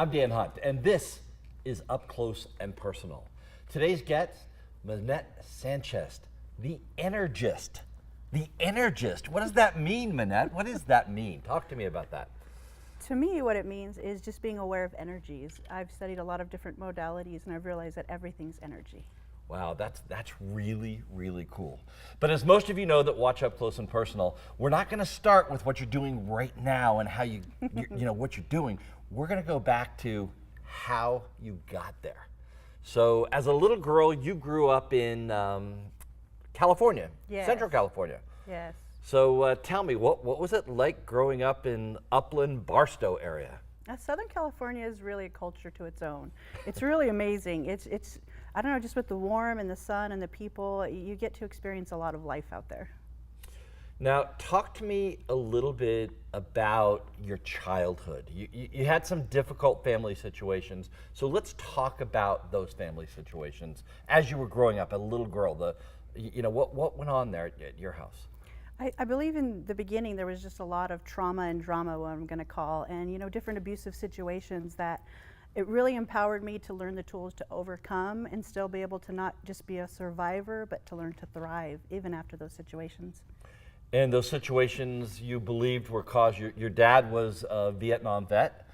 I'm Dan Hunt, and this is Up Close and Personal. Today's guest, Minette Sanchez, the Energist. The Energist. What does that mean, Minette? What does that mean? Talk to me about that. To me, what it means is just being aware of energies. I've studied a lot of different modalities, and I've realized that everything's energy. Wow, that's really, really cool. But as most of you know that watch Up Close and Personal, we're not going to start with what you're doing right now and how you know, what you're doing. We're going to go back to how you got there. So as a little girl, you grew up in California, Yes. Central California. Yes. So tell me, what was it like growing up in Upland, Barstow area? Southern California is really a culture to its own. It's really amazing. It's I don't know, just with the warm and the sun and the people, you get to experience a lot of life out there. Now, talk to me a little bit about your childhood. You had some difficult family situations, so let's talk about those family situations as you were growing up, a little girl. What went on there at your house? I believe in the beginning there was just a lot of trauma and drama, what I'm going to call, and different abusive situations that it really empowered me to learn the tools to overcome and still be able to not just be a survivor, but to learn to thrive even after those situations. And those situations you believed were caused, your dad was a Vietnam vet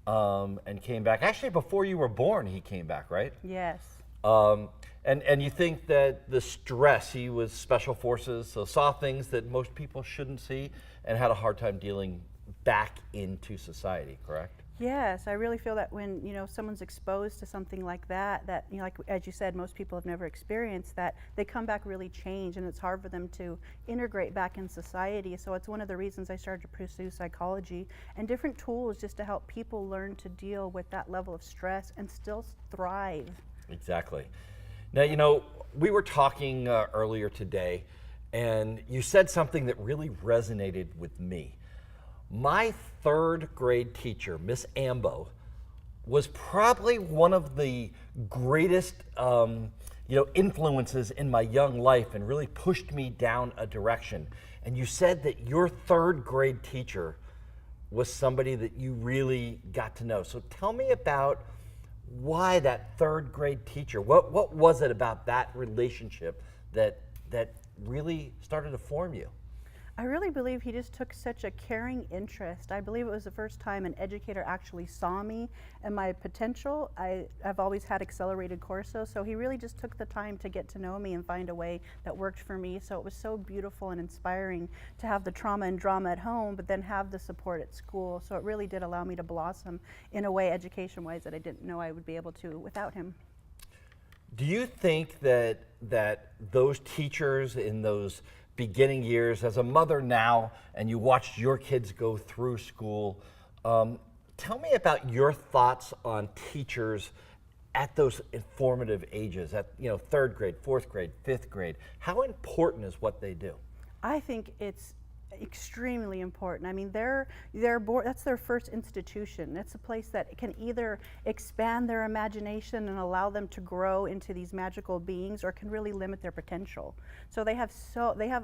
and came back. Actually, before you were born, he came back, right? Yes. And you think that the stress, he was special forces, so saw things that most people shouldn't see and had a hard time dealing back into society, correct? Yes, I really feel that when someone's exposed to something like that, like as you said, most people have never experienced that, they come back really changed, and it's hard for them to integrate back in society. So it's one of the reasons I started to pursue psychology and different tools just to help people learn to deal with that level of stress and still thrive. Exactly. Now, we were talking earlier today, and you said something that really resonated with me. My third grade teacher, Miss Ambo, was probably one of the greatest influences in my young life and really pushed me down a direction. And you said that your third grade teacher was somebody that you really got to know. So tell me about why that third grade teacher, what was it about that relationship that really started to form you? I really believe he just took such a caring interest. I believe it was the first time an educator actually saw me and my potential. I've always had accelerated Corso, so he really just took the time to get to know me and find a way that worked for me. So it was so beautiful and inspiring to have the trauma and drama at home, but then have the support at school. So it really did allow me to blossom in a way education-wise that I didn't know I would be able to without him. Do you think that those teachers in those beginning years, as a mother now, and you watched your kids go through school, tell me about your thoughts on teachers at those informative ages, at third grade, fourth grade, fifth grade. How important is what they do? I think it's extremely important. I mean, that's their first institution. It's a place that can either expand their imagination and allow them to grow into these magical beings, or can really limit their potential. So they have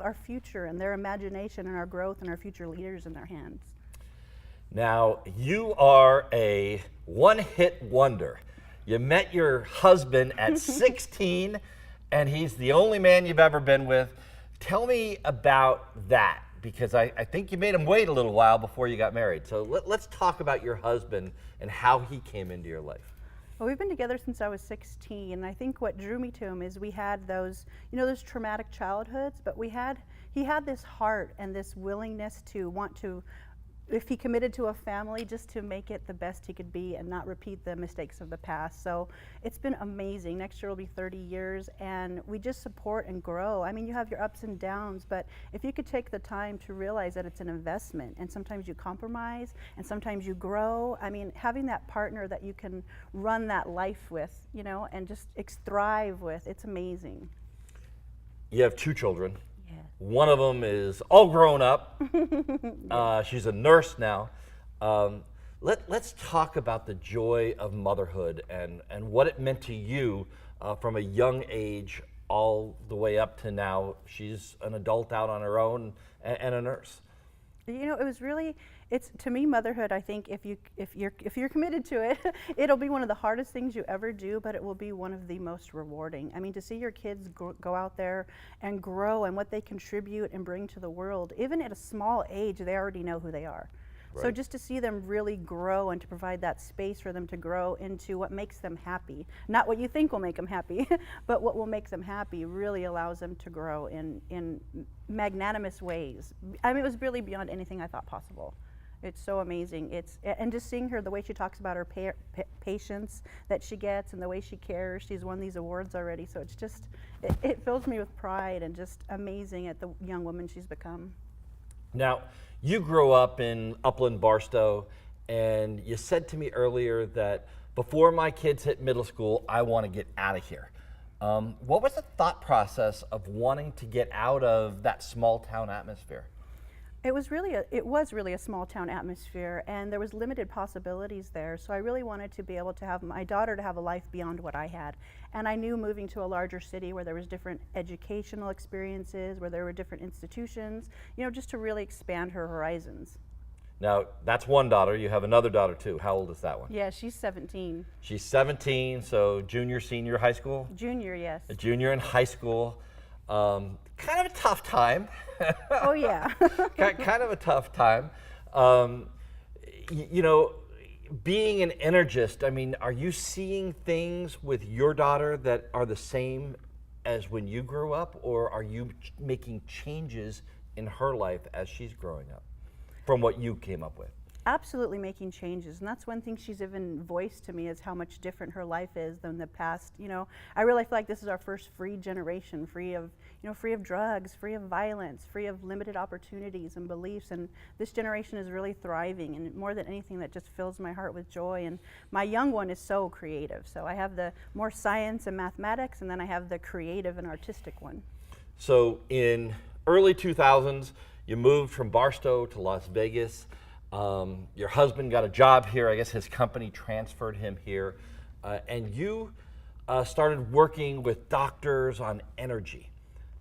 our future and their imagination and our growth and our future leaders in their hands. Now, you are a one-hit wonder. You met your husband at 16, and he's the only man you've ever been with. Tell me about that, because I think you made him wait a little while before you got married. So let's talk about your husband and how he came into your life. Well, we've been together since I was 16, and I think what drew me to him is we had those traumatic childhoods, but he had this heart and this willingness to want to, if he committed to a family, just to make it the best he could be and not repeat the mistakes of the past. So it's been amazing. Next year will be 30 years, and we just support and grow. I mean, you have your ups and downs, but if you could take the time to realize that it's an investment, and sometimes you compromise, and sometimes you grow. I mean, having that partner that you can run that life with, and just thrive with, it's amazing. You have two children. One of them is all grown up. She's a nurse now. Let's talk about the joy of motherhood and what it meant to you from a young age all the way up to now. She's an adult out on her own and a nurse. You know, it was really, it's to me, motherhood, I think if you're committed to it, it'll be one of the hardest things you ever do, but it will be one of the most rewarding. I mean, to see your kids go out there and grow and what they contribute and bring to the world, even at a small age, they already know who they are. So Right. just to see them really grow and to provide that space for them to grow into what makes them happy, not what you think will make them happy, but what will make them happy, really allows them to grow in magnanimous ways. I mean, it was really beyond anything I thought possible. It's so amazing. And just seeing her, the way she talks about her patience that she gets and the way she cares. She's won these awards already, so it's just, it fills me with pride and just amazing at the young woman she's become. Now, you grew up in Upland Barstow, and you said to me earlier that before my kids hit middle school, I want to get out of here. What was the thought process of wanting to get out of that small town atmosphere? It was really a small town atmosphere, and there was limited possibilities there. So I really wanted to be able to have my daughter to have a life beyond what I had. And I knew moving to a larger city where there was different educational experiences, where there were different institutions, you know, just to really expand her horizons. Now, that's one daughter. You have another daughter too. How old is that one? Yeah, she's 17. She's 17, so junior, senior high school? Junior, yes. A junior in high school. Kind of a tough time. Oh yeah. Kind of a tough time. You know, being an Energist, I mean, are you seeing things with your daughter that are the same as when you grew up, or are you making changes in her life as she's growing up from what you came up with? Absolutely making changes, and that's one thing she's even voiced to me, is how much different her life is than the past. You know, I really feel like this is our first free generation, free of drugs, free of violence, free of limited opportunities and beliefs, and this generation is really thriving, and more than anything, that just fills my heart with joy. And my young one is so creative, so I have the more science and mathematics, and then I have the creative and artistic one. So in early 2000s, you moved from Barstow to Las Vegas. Your husband got a job here. I guess his company transferred him here. And you started working with doctors on energy.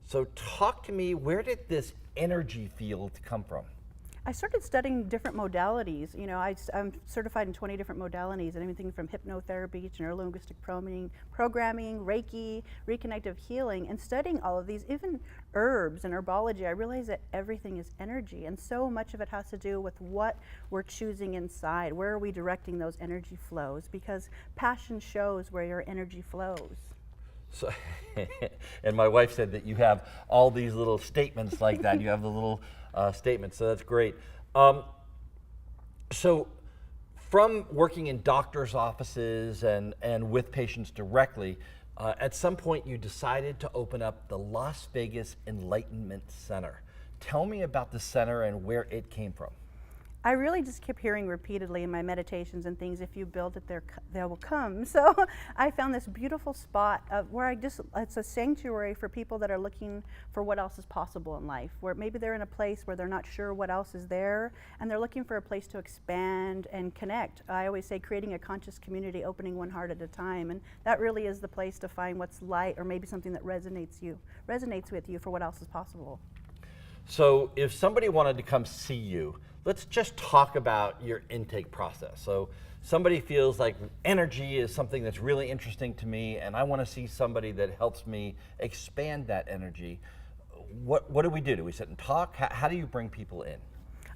So talk to me, where did this energy field come from? I started studying different modalities. You know, I'm certified in 20 different modalities, and everything from hypnotherapy to neurolinguistic programming, Reiki, reconnective healing, and studying all of these, even herbs and herbology. I realized that everything is energy, and so much of it has to do with what we're choosing inside. Where are we directing those energy flows? Because passion shows where your energy flows. So, and my wife said that you have all these little statements like that. You have the little statements, so that's great. So from working in doctors' offices and with patients directly, at some point you decided to open up the Las Vegas Enlightenment Center. Tell me about the center and where it came from. I really just kept hearing repeatedly in my meditations and things, if you build it, they will come. So I found this beautiful spot of where it's a sanctuary for people that are looking for what else is possible in life, where maybe they're in a place where they're not sure what else is there, and they're looking for a place to expand and connect. I always say creating a conscious community, opening one heart at a time, and that really is the place to find what's light, or maybe something that resonates with you for what else is possible. So if somebody wanted to come see you, let's just talk about your intake process. So somebody feels like energy is something that's really interesting to me, and I want to see somebody that helps me expand that energy. What do we do? Do we sit and talk? How do you bring people in?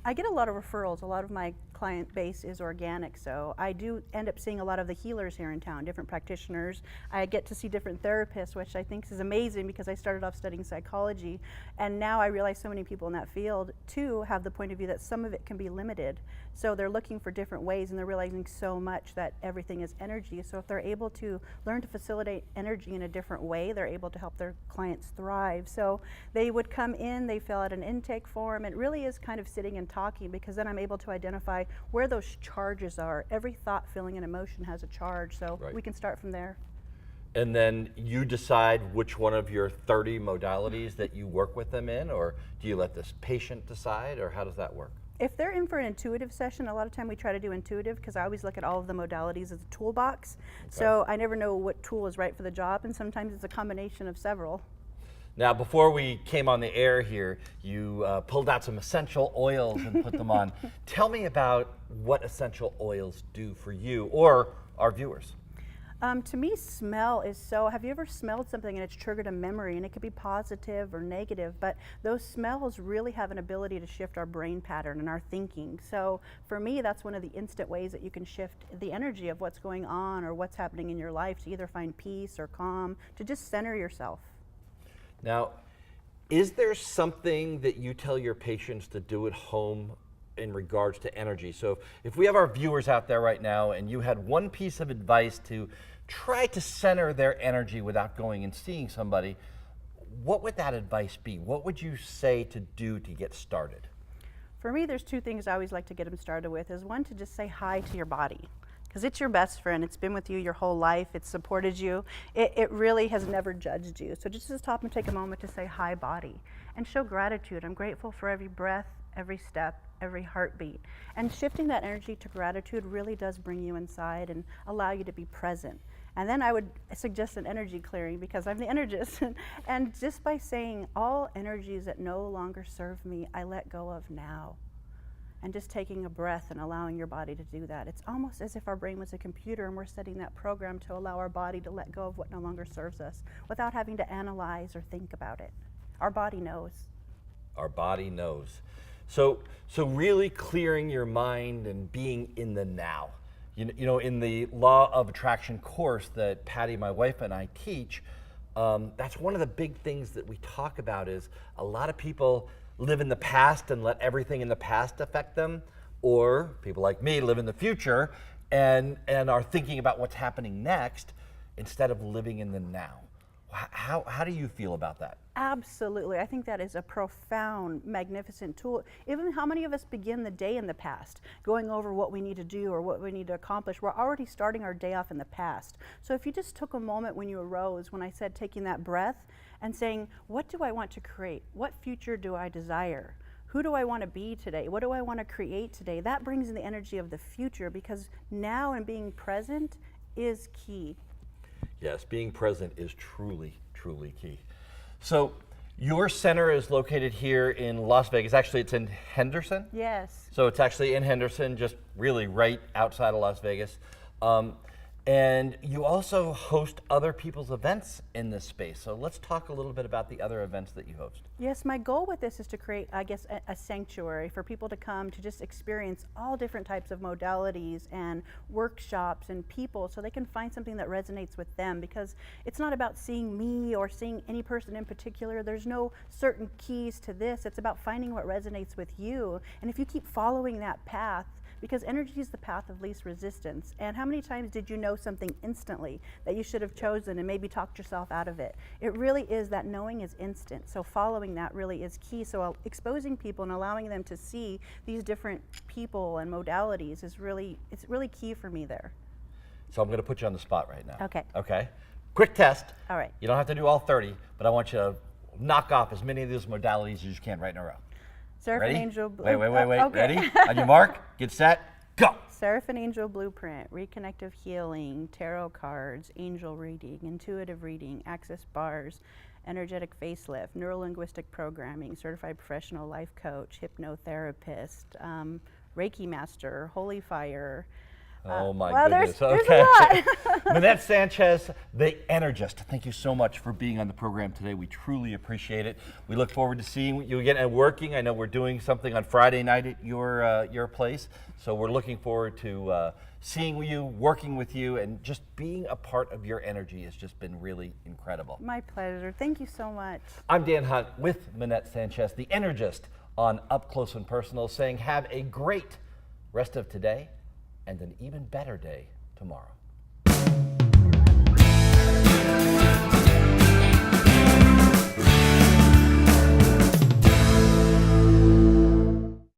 I get a lot of referrals. A lot of my client base is organic, so I do end up seeing a lot of the healers here in town, different practitioners. I get to see different therapists, which I think is amazing, because I started off studying psychology, and now I realize so many people in that field too have the point of view that some of it can be limited. So they're looking for different ways, and they're realizing so much that everything is energy. So if they're able to learn to facilitate energy in a different way, they're able to help their clients thrive. So they would come in, they fill out an intake form. It really is kind of sitting and talking, because then I'm able to identify where those charges are. Every thought, feeling, and emotion has a charge, so Right. we can start from there. And then you decide which one of your 30 modalities that you work with them in, or do you let this patient decide, or how does that work? If they're in for an intuitive session, a lot of time we try to do intuitive, because I always look at all of the modalities as a toolbox. So I never know what tool is right for the job, and sometimes it's a combination of several. Now, before we came on the air here, you pulled out some essential oils and put them on. Tell me about what essential oils do for you or our viewers. To me, smell is so, have you ever smelled something and it's triggered a memory, and it could be positive or negative, but those smells really have an ability to shift our brain pattern and our thinking. So for me, that's one of the instant ways that you can shift the energy of what's going on or what's happening in your life, to either find peace or calm, to just center yourself. Now, is there something that you tell your patients to do at home in regards to energy? So if we have our viewers out there right now and you had one piece of advice to try to center their energy without going and seeing somebody, what would that advice be? What would you say to do to get started? For me, there's two things I always like to get them started with. Is one, to just say hi to your body, because it's your best friend. It's been with you your whole life. It's supported you. It really has never judged you. So just stop and take a moment to say hi, body, and show gratitude. I'm grateful for every breath, every step, every heartbeat. And shifting that energy to gratitude really does bring you inside and allow you to be present. And then I would suggest an energy clearing, because I'm the Energist. And just by saying, all energies that no longer serve me, I let go of now. And just taking a breath and allowing your body to do that. It's almost as if our brain was a computer and we're setting that program to allow our body to let go of what no longer serves us without having to analyze or think about it. Our body knows. Our body knows. So really clearing your mind and being in the now. You know, in the Law of Attraction course that Patty, my wife, and I teach, that's one of the big things that we talk about. Is a lot of people live in the past and let everything in the past affect them, or people like me live in the future and are thinking about what's happening next instead of living in the now. How do you feel about that? Absolutely. I think that is a profound, magnificent tool. Even how many of us begin the day in the past, going over what we need to do or what we need to accomplish? We're already starting our day off in the past. So if you just took a moment when you arose, when I said taking that breath and saying, what do I want to create? What future do I desire? Who do I want to be today? What do I want to create today? That brings in the energy of the future, because now and being present is key. Yes, being present is truly, truly key. So your center is located here in Las Vegas. Actually, it's in Henderson? Yes. So it's actually in Henderson, just really right outside of Las Vegas. And you also host other people's events in this space. So let's talk a little bit about the other events that you host. Yes, my goal with this is to create, I guess, a sanctuary for people to come to just experience all different types of modalities and workshops and people, so they can find something that resonates with them, because it's not about seeing me or seeing any person in particular. There's no certain keys to this. It's about finding what resonates with you. And if you keep following that path, because energy is the path of least resistance. And how many times did you know something instantly that you should have chosen and maybe talked yourself out of it? It really is that knowing is instant. So following that really is key. So exposing people and allowing them to see these different people and modalities is really, it's really key for me there. So I'm going to put you on the spot right now. Okay. Okay. Quick test. All right. You don't have to do all 30, but I want you to knock off as many of those modalities as you can right in a row. Seraphin Ready? Angel Wait. okay. Ready? On your mark, get set, go. Seraphin Angel Blueprint, Reconnective Healing, Tarot Cards, Angel Reading, Intuitive Reading, Access Bars, Energetic Facelift, Neurolinguistic Programming, Certified Professional Life Coach, Hypnotherapist, Reiki Master, Holy Fire. Oh my well, goodness. There's Okay. a lot. Minette Sanchez, the Energist. Thank you so much for being on the program today. We truly appreciate it. We look forward to seeing you again and working. I know we're doing something on Friday night at your place, so we're looking forward to seeing you, working with you, and just being a part of your energy has just been really incredible. My pleasure. Thank you so much. I'm Dan Hunt with Minette Sanchez, the Energist, on Up Close and Personal, saying have a great rest of today and an even better day tomorrow.